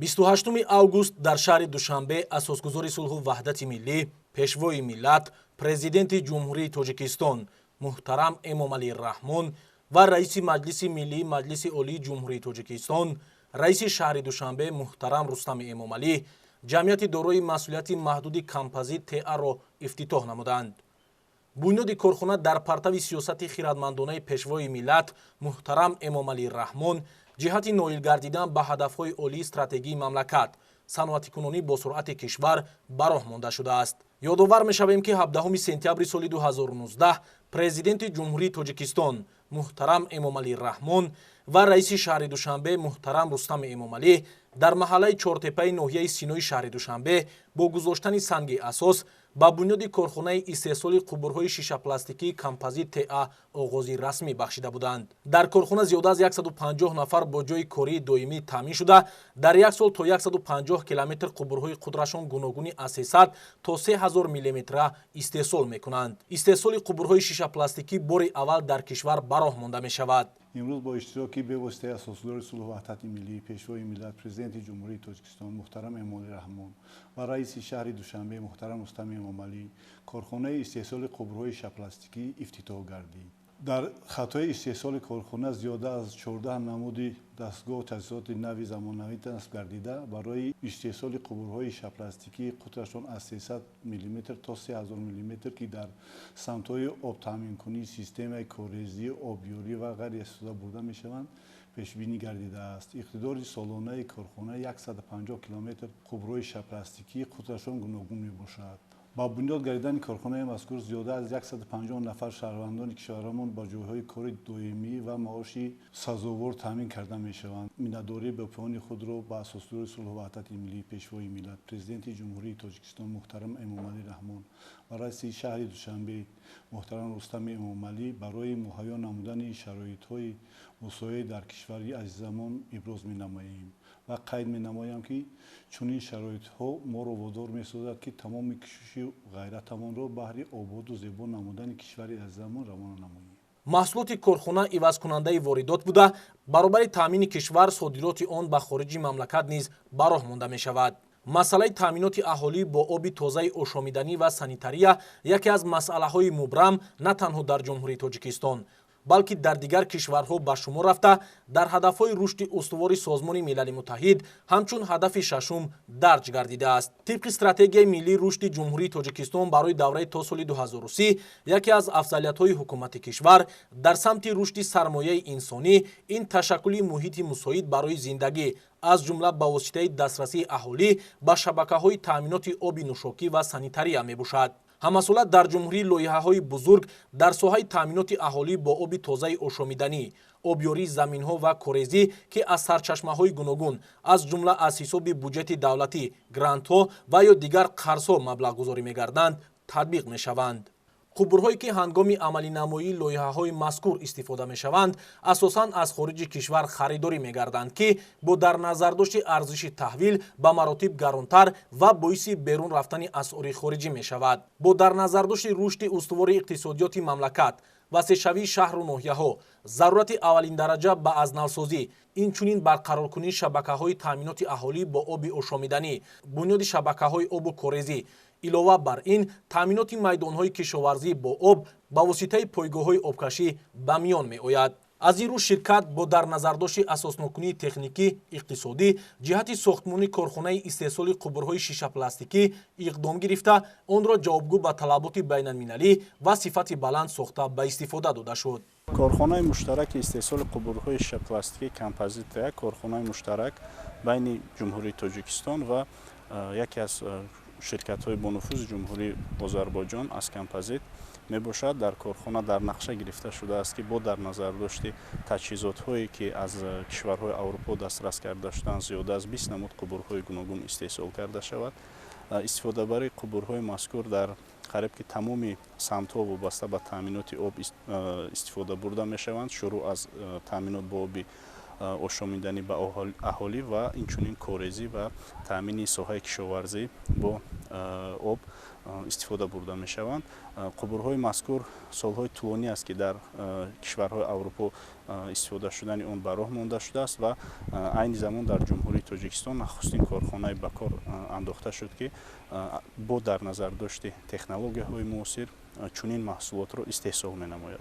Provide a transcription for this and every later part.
28 август дар шаҳри Душанбе асосгузори сулҳу ваҳдати миллӣ, пешвои миллат, президенти ҷумҳурии Тоҷикистон муҳтарам Эмомалӣ Раҳмон ва раиси Маҷлиси Миллии Маҷлиси Олии Ҷумҳурии Тоҷикистон, раиси шаҳри Душанбе муҳтарам Рустами Эмомалӣ ҷамъияти дорои масъулияти маҳдуди кампозит ТА-ро ифтитоҳ намуданд. бунёди корхона дар партави сиёсати хиратмандонаи пешвои миллат муҳтарам Эмомалӣ Раҳмон ҷиҳати ноил гардидан ба ҳадафҳои олии стратегии мамлакат, саноатикунонӣ бо суръати кишвар ба роҳ монда шудааст. ёдовар мешавем ки 17 сентябри соли 2019 президенти ҷумҳурии Тоҷикистон муҳтарам Эмомалӣ Раҳмон ва раиси шаҳри Душанбе муҳтарам Рустами Эмомалӣ дар маҳаллаи чортепаи ноҳияи Синои шаҳри Душанбе бо гузоштани санги асос ба бунёди корхонаи истеҳсоли қубурҳои шишапластикии композит ТА оғози расмӣ бахшида буданд. Дар корхона зиёда аз 150 нафар бо ҷои кории доимӣ таъмин шуда, дар як сол то 150 километр қубурҳои худрашон гуногуни аз 300 то 3000 миллиметра истеҳсол мекунанд. Истеҳсоли қубурҳои шишапластикӣ бори аввал дар кишвар ба роҳ монда мешавад. имрӯз бо иштироки бевоситаи асосгузори сулҳу ваҳдати миллӣ, пешвои миллат, президенти ҷумҳурии Тоҷикистон муҳтарам Эмомалӣ Раҳмон ва раиси шаҳри Душанбе муҳтарам Рустами Эмомалӣ корхонаи истеҳсоли қубурҳои шишапластикӣ ифтитоҳ гардид. дар хаттои истеҳсоли корхона зиёда аз 14 намуди дастгоҳ таҷҳизоти нави замонавӣ насб гардида барои истеҳсоли қубурҳои шишапластикии қутрашон аз 300 мм то 3000 мм ки дар самтҳои обтаъминкунии системаи коррезӣ, обёрӣ ва ғайре истифода бурда мешаванд пешбинӣ гардидааст. иқтидори солонаи корхона 150 километр қубурҳои шишапластикии қутрашон гуногун мебошад. ба бунёд гардидани корхонаи мазкур зиёда аз 150 нафар шаҳрвандони кишварамон ба ҷойҳои кори доимӣ ва маоши сазовор таъмин карда мешаванд. миннатдории бепоёни худро ба асосгузори сулҳу ваҳдати миллӣ, пешвои миллат, президенти ҷумҳурии Тоҷикистон муҳтарам Эмомалӣ Раҳмон ва раиси шаҳри Душанбе муҳтарам Рустами Эмомалӣ барои муҳайё намудани шароитҳои мусоид дар кишвари азизамон иброз менамоем ва қайд менамоям ки чунин шароитҳо моро водор месозад ки тамоми кӯшишу ғайратамонро баҳри ободу зебо намудани кишвари азизамон равона намоем. маҳсулоти корхона ивазкунандаи воридот буда, баробари таъмини кишвар содироти он ба хориҷи мамлакат низ ба роҳ монда мешавад. масъалаи таъминоти аҳолӣ бо оби тозаи ошомиданӣ ва санитария яке аз масъалаҳои мубрам на танҳо дар ҷумҳурии Тоҷикистон, балки дар дигар кишварҳо ба шумор рафта, дар ҳадафҳои рушди устувори Созмони Милали Муттаҳид ҳамчун ҳадафи шашум дарҷ гардидааст. тибқи стратегияи миллии рушди ҷумҳурии Тоҷикистон барои давраи то соли 2030 яке аз афзалиятҳои ҳукумати кишвар дар самти рушди сармояи инсонӣ ин ташаккули муҳити мусоид барои зиндагӣ аз ҷумла ба воситаи дастрасии аҳолӣ ба шабакаҳои таъминоти оби нӯшокӣ ва санитария мебошад. ҳамасола дар ҷумҳурӣ лоиҳаҳои бузург дар соҳаи таъминоти аҳолӣ бо оби тозаи ошомиданӣ, обёрии заминҳо ва корезӣ ки аз сарчашмаҳои гуногун аз ҷумла аз ҳисоби буҷети давлатӣ, грантҳо ва ё дигар қарзҳо маблағгузорӣ мегарданд, татбиқ мешаванд. қубурҳое ки ҳангоми амалинамоии лоиҳаҳои мазкур истифода мешаванд асосан аз хориҷи кишвар харидорӣ мегарданд ки бо дар назардошти арзиши таҳвил ба маротиб гаронтар ва боиси берун рафтани асъори хориҷӣ мешавад. бо дар назардошти рушди устувори иқтисодиёти мамлакат, васеъшавии шаҳру ноҳияҳо, зарурати аввалиндараҷа ба азналсозӣ, инчунин барқароркунии шабакаҳои таъминоти аҳолӣ бо оби ошомиданӣ, бунёди шабакаҳои обу корезӣ, илова бар ин таъминоти майдонҳои кишоварзӣ бо об ба воситаи пойгоҳҳои обкашӣ ба миён меояд. аз ин рӯ ширкат бо дар назардошти асоснокунии техникӣ, иқтисодӣ ҷиҳати сохтмони корхонаи истеҳсоли қубурҳои шишапластикӣ иқдом гирифта, онро ҷавобгӯ ба талаботи байналмилалӣ ва сифати баланд сохта ба истифода дода шуд. корхонаи муштараки истеҳсоли қубурҳои шишапластикии композит ТА корхонаи муштарак байни ҷумҳурии Тоҷикистон ва яке аз ширкатҳои бонуфузи ҷумҳурии Озарбойҷон аз композит мебошад. дар корхона дар нақша гирифта шудааст ки бо дар назардошти таҷҳизотҳое ки аз кишварҳои аврупо дастрас карда шуданд зиёда аз 20 намуд қубурҳои гуногун истеҳсол карда шавад. истифодабари қубурҳои мазкур дар қариб ки тамоми самтҳо вобаста ба таъминоти об истифода бурда мешаванд. шурӯъ аз таъминот бо оби ошомидани ба аҳолӣ ва инчунин корезӣ ва таъмини соҳаи кишоварзӣ бо об истифода бурда мешаванд. қубурҳои мазкур солҳои тӯлонӣ аст ки дар кишварҳои Аврупо истифода шудани он ба роҳ монда шудааст ва айни замон дар ҷумҳурии Тоҷикистон нахустин корхонаи ба кор андохта шуд ки бо дар назардошти технологияҳои муосир чунин маҳсулотро истеҳсол менамояд.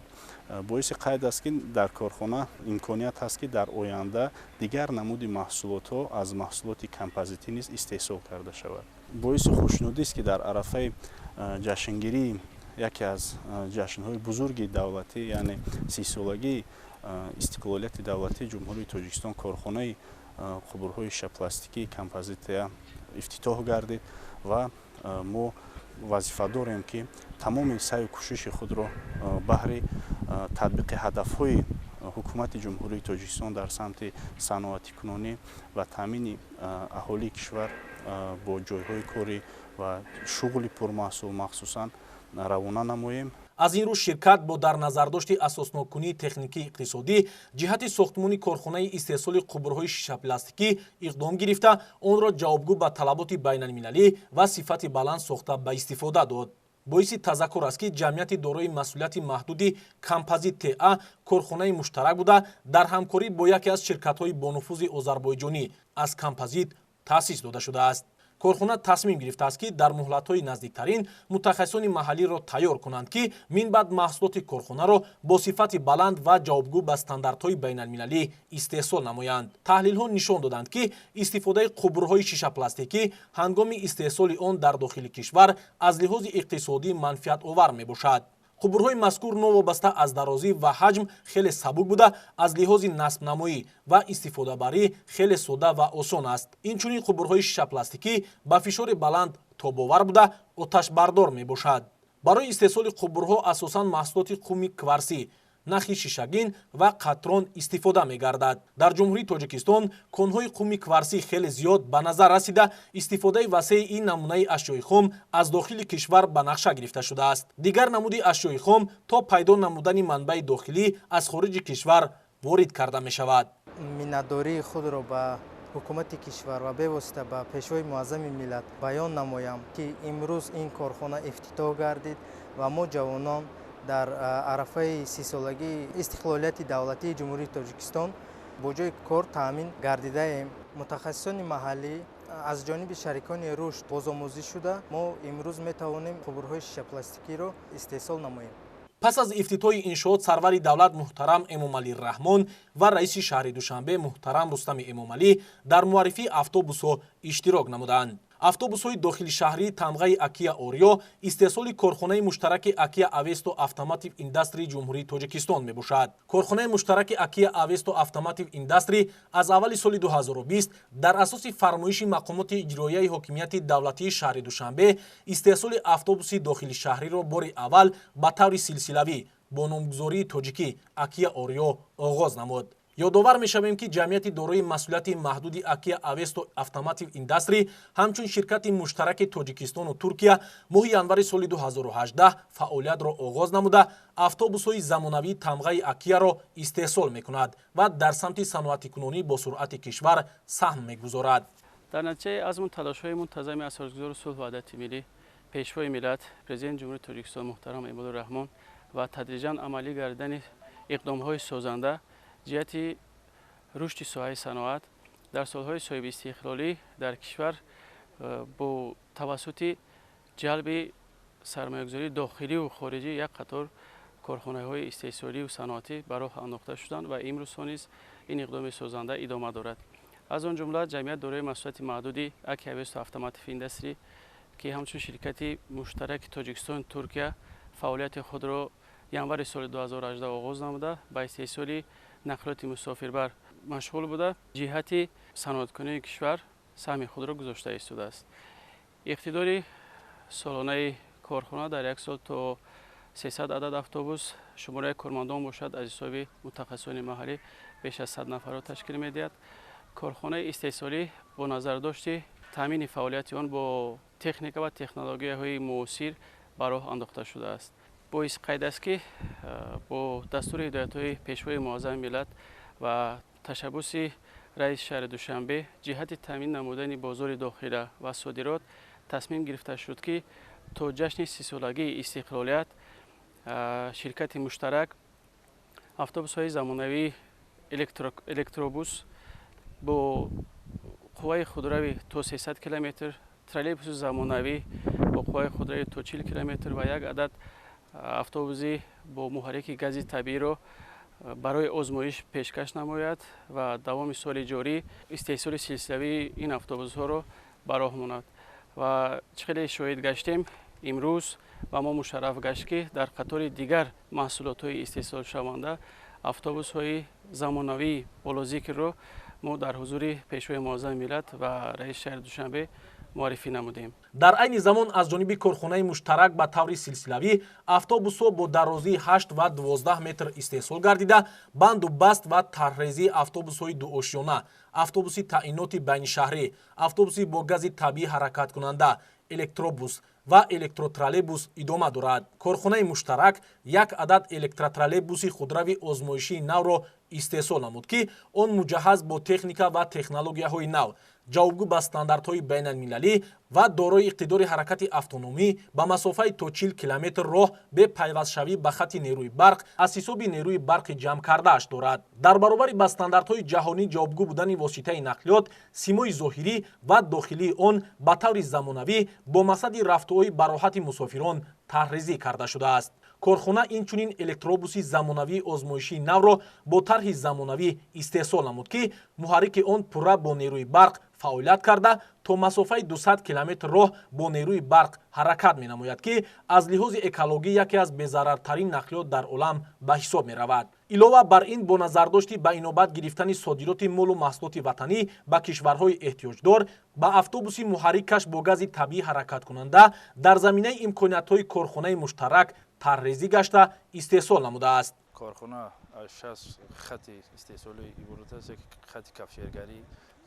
боиси қайд аст ки дар корхона имконият ҳаст ки дар оянда дигар намуди маҳсулотҳо аз маҳсулоти композитӣ низ истеҳсол карда шавад. боиси хушнудист ки дар арафаи ҷашнгирии яке аз ҷашнҳои бузурги давлатӣ, яъне 30-солагии истиқлолияти давлатии ҷумҳурии Тоҷикистон корхонаи қубурҳои шишапластикии композития ифтитоҳ гардид ва мо вазифа дорем ки тамоми саъю кӯшиши худро баҳри татбиқи ҳадафҳои ҳукумати ҷумҳурии Тоҷикистон дар самти саноатикунонӣ ва таъмини аҳолии кишвар бо ҷойҳои корӣ ва шуғли пурмаҳсул махсусан равона намоем. аз ин рӯ ширкат бо дар назардошти асоснокунии техникии иқтисодӣ ҷиҳати сохтмони корхонаи истеҳсоли қубурҳои шишапластикӣ иқдом гирифта онро ҷавобгӯ ба талаботи байналмилалӣ ва сифати баланд сохта ба истифода дод. боиси тазаккур аст ки ҷамъияти дорои масъулияти маҳдуди композит ТА корхонаи муштарак буда дар ҳамкорӣ бо яке аз ширкатҳои бонуфузи озарбойҷонӣ аз композит таъсис дода шудааст. корхона тасмим гирифтааст ки дар муҳлатҳои наздиктарин мутахассисони маҳаллиро тайёр кунанд ки минбаъд маҳсулоти корхонаро бо сифати баланд ва ҷавобгӯ ба стандартҳои байналмилалӣ истеҳсол намоянд. таҳлилҳо нишон доданд ки истифодаи қубурҳои шишапластикӣ ҳангоми истеҳсоли он дар дохили кишвар аз лиҳози иқтисодӣ манфиатовар мебошад. қубурҳои мазкур новобаста аз дарозӣ ва ҳаҷм хеле сабук буда аз лиҳози насбнамоӣ ва истифодабарӣ хеле содда ва осон аст. инчунин қубурҳои шишапластикӣ ба фишори баланд тобовар буда оташбардор мебошад. барои истеҳсоли қубурҳо асосан маҳсулоти қуми кварсӣ, нахи шишагин ва қатрон истифода мегардад. дар ҷумҳурии Тоҷикистон конҳои қуми кварсӣ хеле зиёд ба назар расида истифодаи васеъи ин намунаи ашёи хом аз дохили кишвар ба нақша гирифта шудааст. дигар намуди ашёи хом то пайдо намудани манбаи дохилӣ аз хориҷи кишвар ворид карда мешавад. миннатдории худро ба ҳукумати кишвар ва бевосита ба пешвои муаззами миллат баён намоям ки имрӯз ин корхона ифтитоҳ гардид ва мо ҷавонон дар арафаи 30-солагии истиқлолияти давлатии ҷумҳурии Тоҷикистон бо ҷои кор таъмин гардидаем. мутахассисони маҳаллӣ аз ҷониби шарикони рушд бозомӯзӣ шуда мо имрӯз метавонем қубурҳои шишапластикиро истеҳсол намоем. пас аз ифтитоҳи иншоот сарвари давлат муҳтарам Эмомалӣ Раҳмон ва раиси шаҳри Душанбе муҳтарам Рустами Эмомалӣ дар муаррифии автобусҳо иштирок намуданд. автобусҳои дохилишаҳрии тамғаи Акия Ориё истеҳсоли корхонаи муштараки Акия Авесто Автомотив Индастрии ҷумҳурии Тоҷикистон мебошад. корхонаи муштараки Акия Авесто Автомотив Индастри аз аввали соли 2020 дар асоси фармоиши мақомоти иҷроияи ҳокимияти давлатии шаҳри Душанбе истеҳсоли автобуси дохилишаҳриро бори аввал ба таври силсилавӣ бо номгузории тоҷикӣ Акия Ориё оғоз намуд. ёдовар мешавем ки ҷамъияти дорои масъулияти маҳдуди Акия Авесто Автомотив Индастри ҳамчун ширкати муштараки Тоҷикистону Туркия моҳи январи соли 2018 фаъолиятро оғоз намуда автобусҳои замонавии тамғаи Акияро истеҳсол мекунад ва дар самти саноатикунонӣ бо суръати кишвар саҳм мегузорад. дар натиҷаи азму талошҳои мунтазами асосгузори сулҳ ва ваҳдати миллӣ пешвои миллат президенти ҷумҳурии Тоҷикистон муҳтарам Эмомалӣ Раҳмон ва тадрижан амалӣ гардидани иқдомҳои созанда ҷиҳати рушди соҳаи саноат дар солҳои соҳиби истиқлолӣ дар кишвар бо тавассути ҷалби сармоягузории дохилию хориҷӣ як қатор корхонаҳои истеҳсолию саноатӣ ба роҳ андохта шуданд ва имрӯзҳо низ ин иқдоми созанда идома дорад. аз он ҷумла ҷамъияти дорои масъулияти маҳдуди Акия Авесто Автомотив Индастри ки ҳамчун ширкати муштараки Тоҷикистону Туркия фаъолияти худро январи соли 2018 оғоз намуда ба истеҳсоли нақлиёти мусофирбар машғул буда ҷиҳати саноаткунии кишвар саҳми худро гузошта истодааст. иқтидори солонаи корхона дар як сол то 300 адад автобус, шумораи кормандон бошад аз ҳисоби мутахассисони маҳаллӣ беш аз 100 нафарро ташкил медиҳад. корхонаи истеҳсолӣ бо назардошти таъмини фаъолияти он бо техника ва технологияҳои муосир ба роҳ андохта шудааст. боиси қайд аст ки бо дастури ҳидоятҳои пешвои муаззами миллат ва ташаббуси раис шаҳри Душанбе ҷиҳати таъмин намудани бозори дохила ва содирот тасмим гирифта шуд, ки то ҷашни сисолагии истиқлолият ширкати муштарак автобусҳои замонавии электробус бо қувваи худрави то 300 километр, троллейбуси замонавӣ бо қувваи худрави то 40 километр ва як адад автобуси бо муҳаррики гази табииро барои озмоиш пешкаш намояд ва давоми соли ҷорӣ истеҳсоли силсилавии ин автобусҳоро ба роҳ монад. Ва чӣ хеле шоҳид гаштем имрӯз ва мо мушарраф гашт, ки дар қатори дигар маҳсулотҳои истеҳсолшаванда автобусҳои замонавии болозикрро мо дар ҳузури пешвои муаззами миллат ва раиси шаҳри Душанбе муаррифӣ намудем. дар айни замон аз ҷониби корхонаи муштарак ба таври силсилавӣ автобусҳо бо дарозии 8 ва 12 метр истеҳсол гардида банду баст ва тарҳрезии автобусҳои дуошёна, автобуси таъиноти байнишаҳрӣ, автобуси бо гази табиӣ ҳаракаткунанда, электробус ва электротроллейбус идома дорад. Корхонаи муштарак як адад электротроллейбуси худрави озмоишии навро истеҳсол намуд, ки он муҷаҳҳаз бо техника ва технологияҳои нав, ҷавобгӯ ба стандартҳои байналмилалӣ ва дорои иқтидори ҳаракати автономӣ ба масофаи то 40 километр роҳ бе пайвастшавӣ ба хати нерӯи барқ аз ҳисоби нерӯи барқи ҷамъкардааш дорад. дар баробари ба стандартҳои ҷаҳонӣ ҷавобгӯ будани воситаи нақлиёт, симои зоҳирӣ ва дохилии он ба таври замонавӣ бо мақсади рафтуои ба роҳати мусофирон тарҳрезӣ карда шудааст. корхона инчунин электробуси замонавии озмоишии навро бо тарҳи замонавӣ истеҳсол намуд, ки муҳаррики он пурра бо нерӯи барқ фаъолият карда то масофаи 200 километр роҳ бо нерӯи барқ ҳаракат менамояд, ки аз лиҳози экологӣ яке аз безарартарин нақлиёт дар олам ба ҳисоб меравад. илова бар ин бо назардошти ба инобат гирифтани содироти молу маҳсулоти ватанӣ ба кишварҳои эҳтиёҷдор, ба автобуси муҳаррикаш бо гази табиӣ ҳаракаткунанда дар заминаи имкониятҳои корхонаи муштарак тарҳрезӣ гашта истеҳсол намудааст. корхона аз 6 хати истеҳсоли иборат аст: хати кафшергарӣ,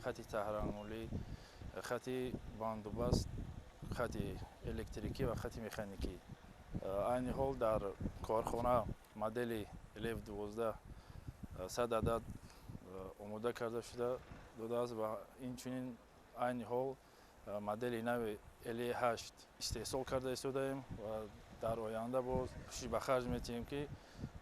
хати таҳраммулӣ, хати бандубаст, хати электрикӣ ва хати механикӣ. айни ҳол дар корхона модели лев 12 100 адад омода карда шуда додааст ва инчунин айни ҳол модели нави le 8 истеҳсол карда истодаем ва дар оянда боз кӯшиш ба харҷ метиҳем, ки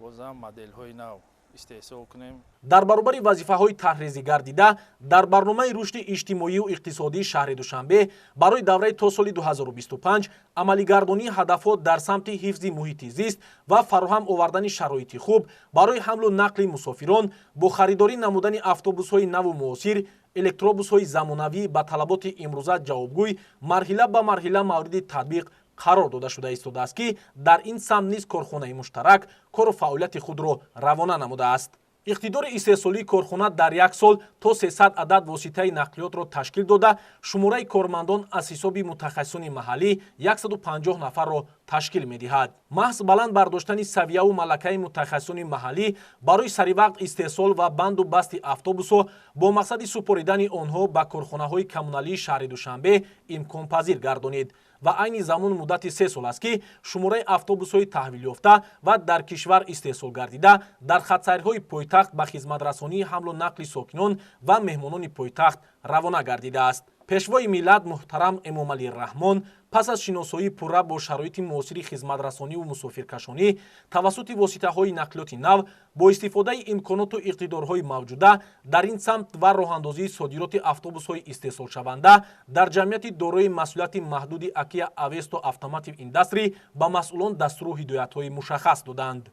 бозам моделҳои нав истеҳсол кунем. дар баробари вазифаҳои тарҳрезӣ гардида дар барномаи рушди иҷтимоию иқтисодии шаҳри Душанбе барои давраи то соли 2025 амалигардонии ҳадафот дар самти ҳифзи муҳити зист ва фароҳам овардани шароити хуб барои ҳамлу нақли мусофирон бо харидорӣ намудани автобусҳои наву муосир, электробусҳои замонавӣ ба талаботи имрӯза ҷавобгӯй марҳила ба марҳила мавриди татбиқ қарор дода шуда истодааст, ки дар ин самт низ корхонаи муштарак кору фаъолияти худро равона намудааст. иқтидори истеҳсолии корхона дар як сол то 300 адад воситаи нақлиётро ташкил дода, шумораи кормандон аз ҳисоби мутахассисони маҳаллӣ 150 нафарро ташкил медиҳад. маҳз баланд бардоштани савияву малакаи мутахассисони маҳаллӣ барои саривақт истеҳсол ва банду басти автобусҳо бо мақсади супоридани онҳо ба корхонаҳои коммуналии шаҳри Душанбе имконпазир гардонид ва айни замон муддати 3 сол аст, ки шумораи автобусҳои таҳвилёфта ва дар кишвар истеҳсол гардида дар хатсайрҳои пойтахт ба хизматрасонии ҳамлу нақли сокинон ва меҳмонони пойтахт равона гардидааст. пешвои миллат муҳтарам Эмомалӣ Раҳмон пас аз шиносоии пурра бо шароити муосири хизматрасониву мусофиркашонӣ тавассути воситаҳои нақлиёти нав бо истифодаи имконоту иқтидорҳои мавҷуда дар ин самт ва роҳандозии содироти автобусҳои истеҳсолшаванда дар ҷамъияти дорои масъулияти маҳдуди Акия Авесто Автомотив Индастри ба масъулон дастуру ҳидоятҳои мушаххас доданд.